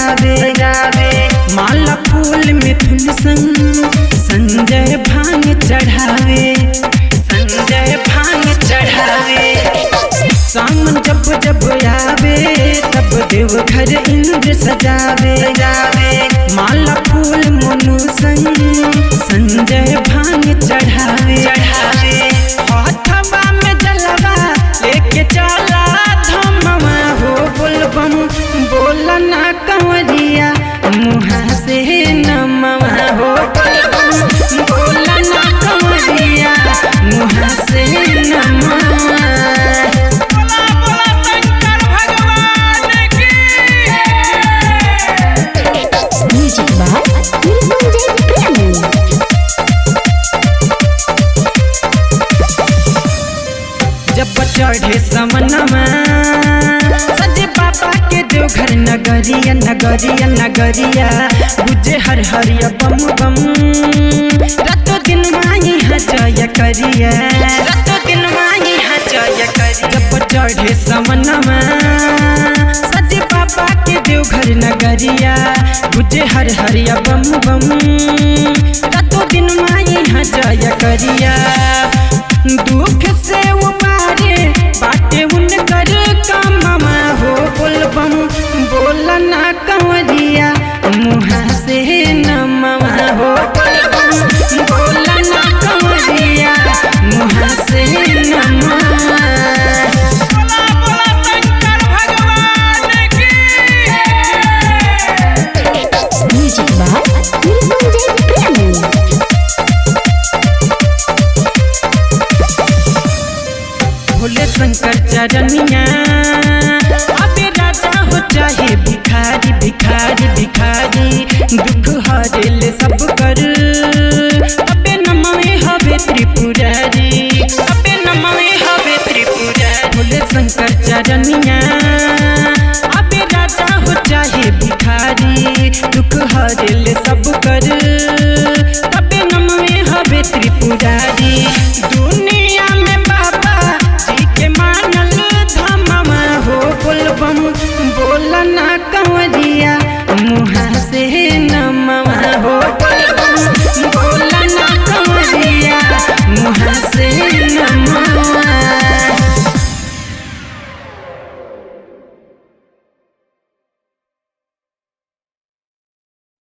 सजावे माला फूल मिथुन संग संजय भांग चढ़ावे सामन जब जब आवे तब देवघर इंद्र सजावे माला फूल मोनू संग संजय भांग चढ़ावे हाथवा में जलवा लेके चला धमवा हो बोलबम बोलना कंवरिया मुहा से नमवा हो बोलबम बोलना कंवरिया मुहा से नमवा। जब चढ़े समनमा सजे बाबा के देवघर नगरिया नगरिया नगरिया बुझे हर हरिया बम बम रातों दिन माही जय करिया जब चढ़े समनमा सजे बाबा के देवघर नगरिया बुझे हर हरिया बम बम रातों दिन माही जय करिया दुख से उबारे बाटे उनकर काममा हो बोलबम बोलना कंवरिया मुहा से नमवा हो बोलबम बोलना कंवरिया मुहा से नमवा। भोले शंकर चरनिया अबे राजा हो चाहे भिखारी भिखारी भिखारी दुख हरेल सब कर अबे नमवे हवे त्रिपुरारी भोले शंकर चरनिया अबे राजा हो चाहे भिखारी दुख हरेल सब कर अबे नमवे हवे त्रिपुरारी